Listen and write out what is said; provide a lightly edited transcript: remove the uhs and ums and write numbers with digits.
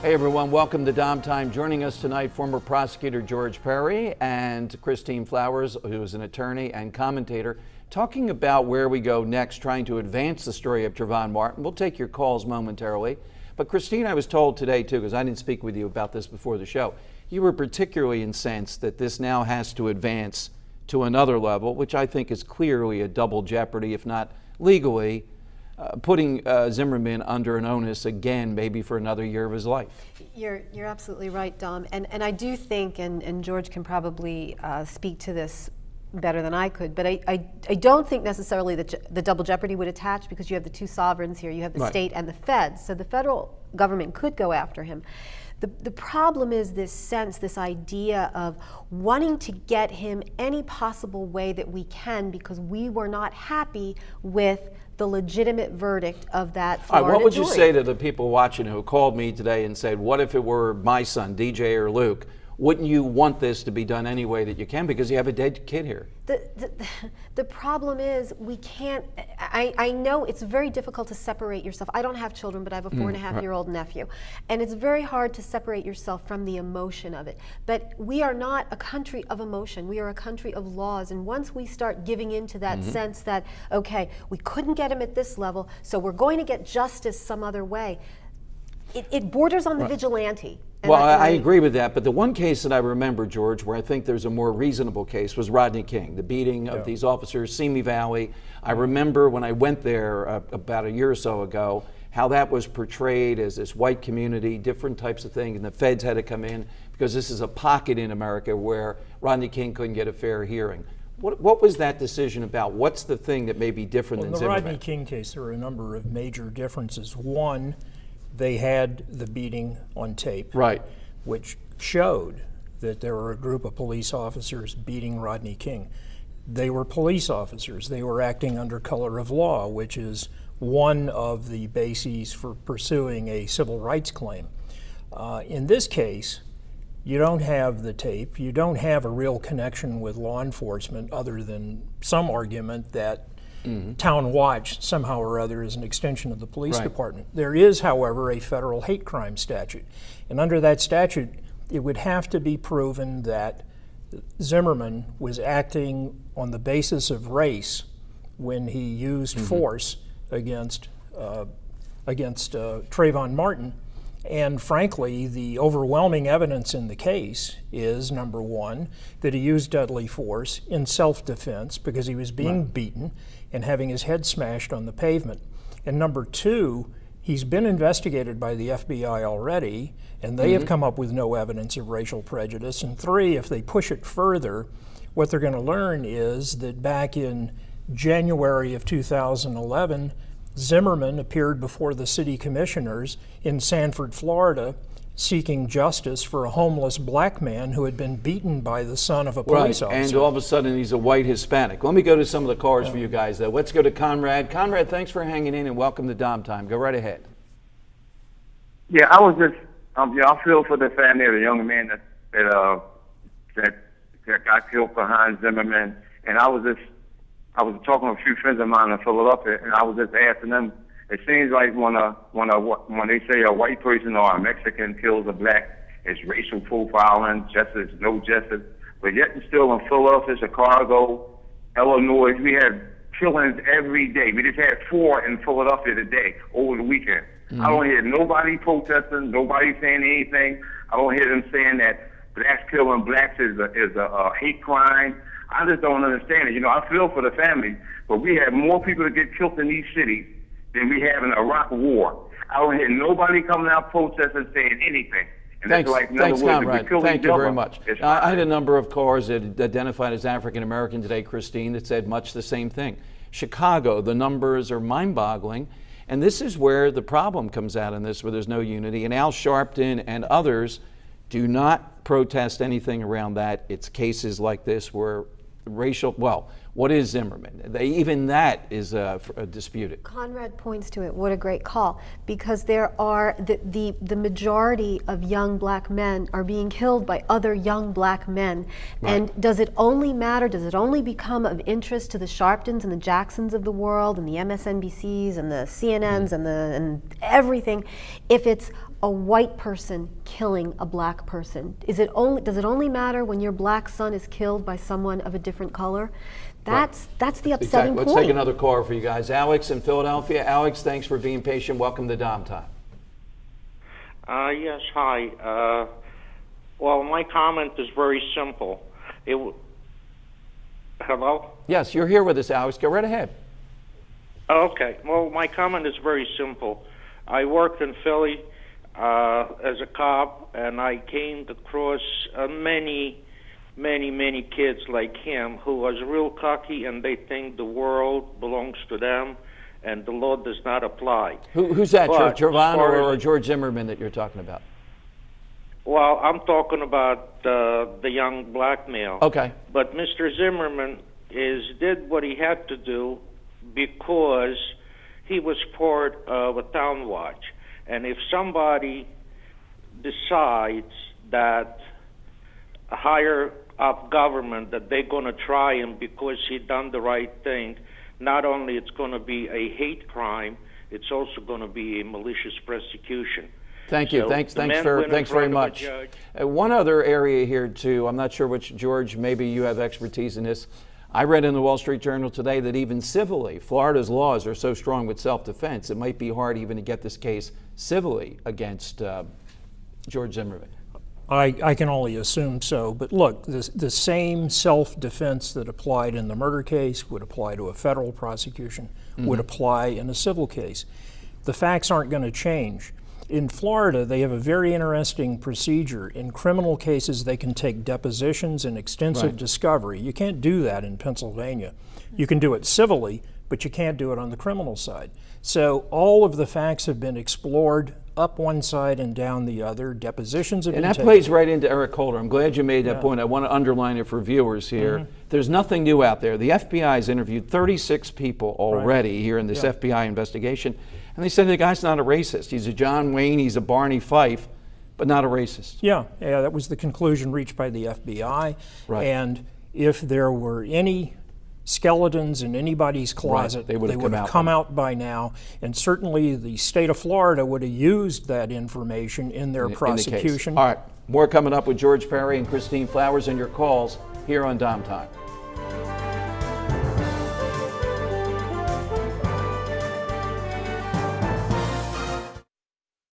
Hey everyone, welcome to DomTime. Joining us tonight, former prosecutor George Perry and Christine Flowers, who is an attorney and commentator, talking about where we go next, trying to advance the story of Trayvon Martin. We'll take your calls momentarily. But Christine, I was told today too, because I didn't speak with you about this before the show, you were particularly incensed that this now has to advance to another level, which I think is clearly a double jeopardy, if not legally, putting Zimmerman under an onus again, maybe for another year of his life. You're absolutely right, Dom. And I do think, and George can probably speak to this better than I could, but I don't think necessarily that the double jeopardy would attach, because you have the two sovereigns here. You have the Right. state and the feds. So the federal government could go after him. The problem is this sense, this idea of wanting to get him any possible way that we can, because we were not happy with the legitimate verdict of that Florida What would you jury. say to the people watching who called me today and said, what if it were my son, DJ or Luke? Wouldn't you want this to be done any way that you can, because you have a dead kid here? The problem is we can't, I know it's very difficult to separate yourself. I don't have children, but I have a 4.5-year-old nephew. And it's very hard to separate yourself from the emotion of it. But we are not a country of emotion. We are a country of laws. And once we start giving into that sense that, okay, we couldn't get him at this level, so we're going to get justice some other way, it borders on the vigilante. And Well, I agree with that, but the one case that I remember, George, where I think there's a more reasonable case was Rodney King, the beating of these officers, Simi Valley. I remember when I went there about a year or so ago, how that was portrayed as this white community, different types of things, and the feds had to come in because this is a pocket in America where Rodney King couldn't get a fair hearing. What was that decision about? What's the thing that may be different than In the Zimmerman? Rodney King case, there were a number of major differences. One, they had the beating on tape, Right. which showed that there were a group of police officers beating Rodney King. They were police officers. They were acting under color of law, which is one of the bases for pursuing a civil rights claim. In this case, you don't have the tape. You don't have a real connection with law enforcement other than some argument that Town Watch somehow or other is an extension of the police department. There is, however, a federal hate crime statute. And under that statute, it would have to be proven that Zimmerman was acting on the basis of race when he used force against Trayvon Martin. And frankly, the overwhelming evidence in the case is, number one, that he used deadly force in self-defense because he was being beaten and having his head smashed on the pavement. And number two, he's been investigated by the FBI already, and they have come up with no evidence of racial prejudice. And three, if they push it further, what they're going to learn is that back in January of 2011, Zimmerman appeared before the city commissioners in Sanford, Florida, seeking justice for a homeless black man who had been beaten by the son of a police officer. And all of a sudden he's a white Hispanic. Let me go to some of the callers for you guys, though. Let's go to Conrad. Conrad, thanks for hanging in and welcome to DomTime. Go right ahead. Yeah, I was just, I feel for the family of the young man that got killed behind Zimmerman, and I was talking to a few friends of mine in Philadelphia, and I was just asking them. It seems like when they say a white person or a Mexican kills a black, it's racial profiling, justice, no justice. But yet and still in Philadelphia, Chicago, Illinois, we have killings every day. We just had 4 in Philadelphia today over the weekend. I don't hear nobody protesting, nobody saying anything. I don't hear them saying that blacks killing blacks is a hate crime. I just don't understand it. You know, I feel for the family, but we have more people that get killed in these cities than we have in the Iraq War. I don't hear nobody coming out protesting saying anything. And Thanks, that's like, in other words, Conrad. if we kill Thank each you other, very much. it's I had a fine. number of callers that identified as African American today, Christine, that said much the same thing. Chicago, the numbers are mind-boggling, and this is where the problem comes out in this, where there's no unity. And Al Sharpton and others do not protest anything around that. It's cases like this where what is Zimmerman? Even that is disputed. Conrad points to it. What a great call. Because there are the majority of young black men are being killed by other young black men. Right. And does it only matter, does it only become of interest to the Sharptons and the Jacksons of the world and the MSNBCs and the CNNs and everything if it's a white person killing a black person? Does it only matter when your black son is killed by someone of a different color? That's the upsetting point. Let's take another caller for you guys. Alex in Philadelphia. Alex, thanks for being patient. Welcome to DomTime. Yes, hi. Well, my comment is very simple. Hello? Yes, you're here with us, Alex. Go right ahead. Okay. Well, my comment is very simple. I worked in Philly as a cop, and I came across many kids like him who was real cocky, and they think the world belongs to them, and the law does not apply. Who's that, But Giordano as far or as- George Zimmerman that you're talking about? Well, I'm talking about the young black male. Okay. But Mr. Zimmerman did what he had to do because he was part of a town watch. And if somebody decides that a higher up government that they're going to try him because he done the right thing, not only it's going to be a hate crime, it's also going to be a malicious prosecution. Thank you. So Thanks the man went in very front of a much. judge. One other area here too. I'm not sure which, George. Maybe you have expertise in this. I read in the Wall Street Journal today that even civilly, Florida's laws are so strong with self-defense, it might be hard even to get this case civilly against George Zimmerman. I can only assume so, but look, the same self-defense that applied in the murder case would apply to a federal prosecution, would apply in a civil case. The facts aren't going to change. In Florida, they have a very interesting procedure. In criminal cases, they can take depositions and extensive discovery. You can't do that in Pennsylvania. You can do it civilly, but you can't do it on the criminal side. So all of the facts have been explored up one side and down the other. Depositions have been And that taken. plays right into Eric Holder. I'm glad you made that point. I want to underline it for viewers here. There's nothing new out there. The FBI has interviewed 36 people already here in this FBI investigation, and they said the guy's not a racist. He's a John Wayne, he's a Barney Fife, but not a racist. Yeah, that was the conclusion reached by the FBI. Right. And if there were any skeletons in anybody's closet, they would have come out by now. And certainly the state of Florida would have used that information in their In the case. prosecution. All right, more coming up with George Perry and Christine Flowers and your calls here on DomTime.